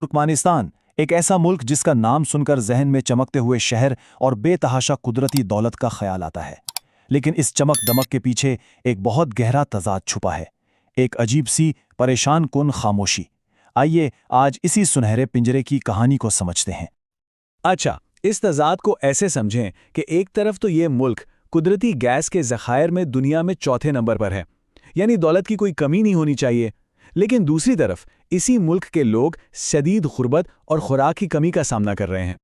तुर्कमानिस्तान एक ऐसा मुल्क जिसका नाम सुनकर जहन में चमकते हुए शहर और बेतहाशा कुदरती दौलत का ख्याल आता है। लेकिन इस चमक दमक के पीछे एक बहुत गहरा तजाद छुपा है, एक अजीब सी परेशान कुन खामोशी। आइए आज इसी सुनहरे पिंजरे की कहानी को समझते हैं। अच्छा, इस तजाद को ऐसे समझें कि एक तरफ तो ये मुल्क कुदरती गैस के ज़खायर में दुनिया में चौथे नंबर पर है, यानी दौलत की कोई कमी नहीं होनी चाहिए। लेकिन दूसरी तरफ इसी मुल्क के लोग शदीद गुर्बत और खुराक की कमी का सामना कर रहे हैं।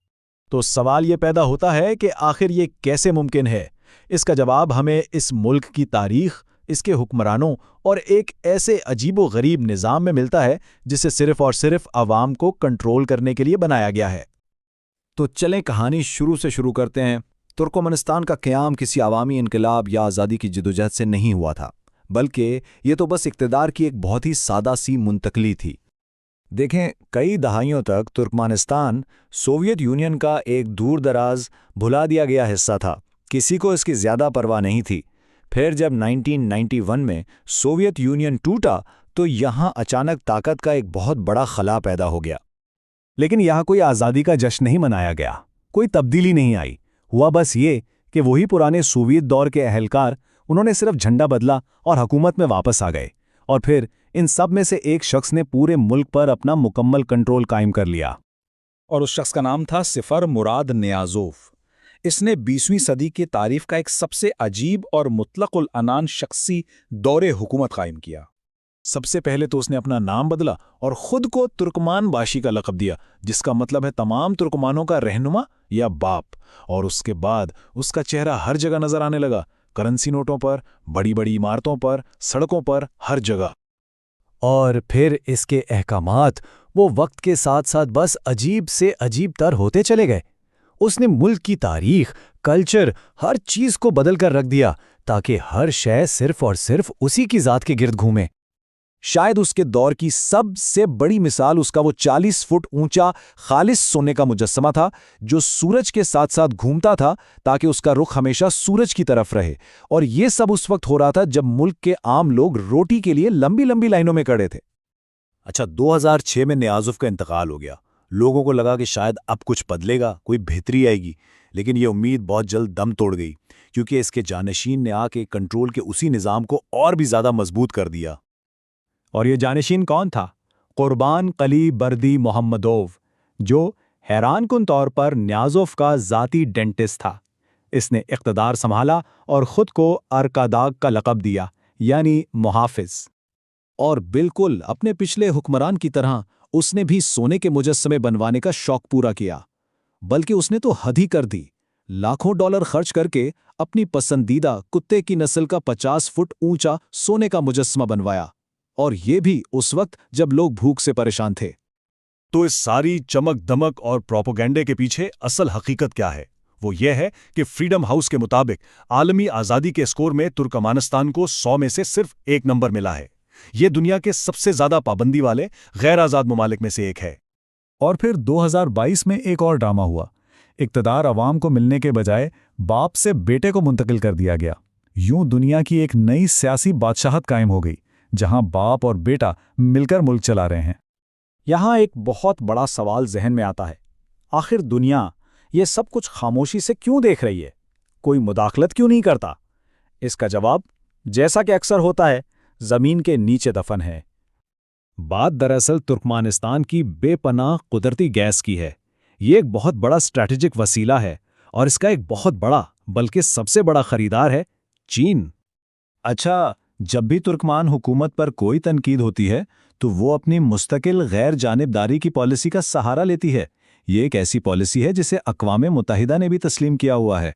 तो सवाल ये पैदा होता है कि आखिर ये कैसे मुमकिन है। इसका जवाब हमें इस मुल्क की तारीख, इसके हुक्मरानों और एक ऐसे अजीबो-गरीब निज़ाम में मिलता है जिसे सिर्फ और सिर्फ आवाम को कंट्रोल करने के लिए बनाया गया है। तो चलें कहानी शुरू से शुरू करते हैं। तुर्कमेनिस्तान का क़याम किसी अवामी इनकलाब या आज़ादी की जदोजहद से नहीं हुआ था, बल्कि ये तो बस इक़्तिदार की एक बहुत ही सादा सी मुंतकली थी। देखें, कई दहाइयों तक तुर्कमेनिस्तान सोवियत यूनियन का एक दूर दराज भुला दिया गया हिस्सा था। किसी को इसकी ज़्यादा परवाह नहीं थी। फिर जब 1991 में सोवियत यूनियन टूटा तो यहाँ अचानक ताकत का एक बहुत बड़ा खला पैदा हो गया। लेकिन यहाँ कोई आज़ादी का जश्न नहीं मनाया गया, कोई तब्दीली नहीं आई। हुआ बस ये कि वही पुराने सोवियत दौर के अहलकार, उन्होंने सिर्फ झंडा बदला और हुकूमत में वापस आ गए। और फिर इन सब में से एक शख्स ने पूरे मुल्क पर अपना मुकम्मल कंट्रोल कायम कर लिया। और उस शख्स का नाम था सिफर मुराद नियाज़ोव। इसने 20वीं सदी की तारीख का एक सबसे अजीब और मुतलकुल अनान शख्सी दौरे हुकूमत कायम किया। सबसे पहले तो उसने अपना नाम बदला और खुद को तुर्कमान बाशी का लक़ब दिया, जिसका मतलब है तमाम तुर्कमानों का रहनुमा या बाप। और उसके बाद उसका चेहरा हर जगह नजर आने लगा, करेंसी नोटों पर, बड़ी बड़ी इमारतों पर, सड़कों पर, हर जगह। और फिर इसके अहकामात वो वक्त के साथ साथ बस अजीब से अजीब तर होते चले गए। उसने मुल्क की तारीख, कल्चर, हर चीज को बदल कर रख दिया ताकि हर शय सिर्फ और सिर्फ उसी की जात के गिर्द घूमे। शायद उसके दौर की सबसे बड़ी मिसाल उसका वो 40 फुट ऊंचा खालिस सोने का मुजस्समा था, जो सूरज के साथ साथ घूमता था ताकि उसका रुख हमेशा सूरज की तरफ रहे। और ये सब उस वक्त हो रहा था जब मुल्क के आम लोग रोटी के लिए लंबी लंबी लाइनों में खड़े थे। अच्छा, 2006 में नियाज़ोव का इंतकाल हो गया। लोगों को लगा कि शायद अब कुछ बदलेगा, कोई बेहतरी आएगी। लेकिन ये उम्मीद बहुत जल्द दम तोड़ गई, क्योंकि इसके जानशीन ने आके कंट्रोल के उसी निज़ाम को और भी ज़्यादा मजबूत कर दिया। और ये जानशीन कौन था? कुर्बान कली बर्दी मोहम्मदोव, जो हैरानकुन तौर पर नियाज़ोव का ज़ाती डेंटिस्ट था। इसने इक़्तिदार संभाला और ख़ुद को अरकादाग का लक़ब दिया, यानी मुहाफ़िज़। और बिल्कुल अपने पिछले हुक्मरान की तरह उसने भी सोने के मुजस्समे बनवाने का शौक पूरा किया। बल्कि उसने तो हद ही कर दी। लाखों डॉलर खर्च करके अपनी पसंदीदा कुत्ते की नस्ल का 50 फुट ऊंचा सोने का मुजस्समा बनवाया, और ये भी उस वक्त जब लोग भूख से परेशान थे। तो इस सारी चमक दमक और प्रोपेगेंडे के पीछे असल हकीकत क्या है? वो ये है कि फ्रीडम हाउस के मुताबिक आलमी आज़ादी के स्कोर में तुर्कमानिस्तान को 100 में से सिर्फ 1 नंबर मिला है। ये दुनिया के सबसे ज्यादा पाबंदी वाले गैर आज़ाद ममालिक में से एक है। और फिर 2022 में एक और ड्रामा हुआ। इक़्तिदार अवाम को मिलने के बजाय बाप से बेटे को मुंतकिल कर दिया गया। यूं दुनिया की एक नई सियासी बादशाहत कायम हो गई, जहां बाप और बेटा मिलकर मुल्क चला रहे हैं। यहां एक बहुत बड़ा सवाल जहन में आता है, आखिर दुनिया ये सब कुछ खामोशी से क्यों देख रही है? कोई मुदाखलत क्यों नहीं करता? इसका जवाब, जैसा कि अक्सर होता है, जमीन के नीचे दफन है। बात दरअसल तुर्कमानिस्तान की बेपनाह कुदरती गैस की है। ये एक बहुत बड़ा स्ट्रैटेजिक वसीला है, और इसका एक बहुत बड़ा, बल्कि सबसे बड़ा खरीदार है चीन। अच्छा, जब भी तुर्कमान हुकूमत पर कोई तनकीद होती है तो वो अपनी मुस्तकिल गैर जानिबदारी की पॉलिसी का सहारा लेती है। ये एक ऐसी पॉलिसी है जिसे अक़वाम मुत्तहिदा ने भी तस्लीम किया हुआ है।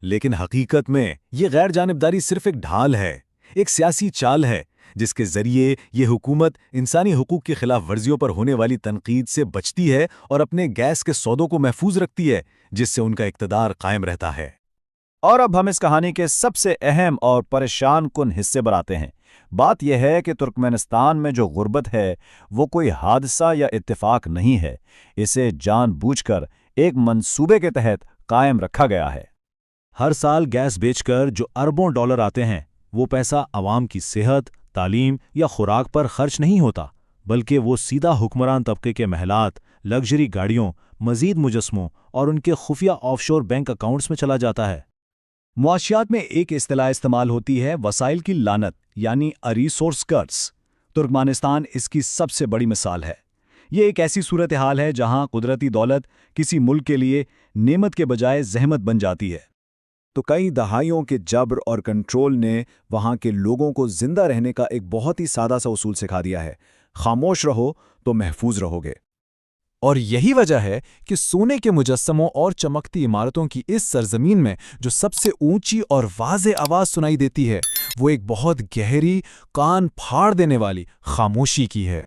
लेकिन हकीकत में ये गैर जानिबदारी सिर्फ एक ढाल है, एक सियासी चाल है, जिसके जरिए ये हुकूमत इंसानी हुकूक की खिलाफ वर्जियों पर होने वाली तनकीद से बचती है और अपने गैस के सौदों को महफूज रखती है, जिससे उनका इक़्तिदार कायम रहता है। और अब हम इस कहानी के सबसे अहम और परेशान कुन हिस्से पर आते हैं। बात यह है कि तुर्कमेनिस्तान में जो गुर्बत है वो कोई हादसा या इत्तेफाक नहीं है। इसे जानबूझकर एक मंसूबे के तहत कायम रखा गया है। हर साल गैस बेचकर जो अरबों डॉलर आते हैं, वो पैसा आवाम की सेहत, तालीम या खुराक पर खर्च नहीं होता, بلکہ وہ سیدھا حکمران طبقے کے محلات، لگژری گاڑیوں، مزید مجسموں اور ان کے خفیہ آف شور بینک اکاؤنٹس میں چلا جاتا ہے۔ معاشیات میں ایک اصطلاح استعمال ہوتی ہے وسائل کی لعنت، یعنی ریسورس کرس۔ ترکمانستان اس کی سب سے بڑی مثال ہے۔ یہ ایک ایسی صورتحال ہے جہاں قدرتی دولت کسی ملک کے لیے نعمت کے بجائے زحمت بن جاتی ہے۔ تو کئی دہائیوں کے جبر اور کنٹرول نے وہاں کے لوگوں کو زندہ رہنے کا ایک بہت ہی سادہ سا اصول سکھا دیا ہے: خاموش رہو تو محفوظ رہو گے۔ اور یہی وجہ ہے کہ سونے کے مجسموں اور چمکتی عمارتوں کی اس سرزمین میں جو سب سے اونچی اور واضح آواز سنائی دیتی ہے وہ ایک بہت گہری، کان پھاڑ دینے والی خاموشی کی ہے۔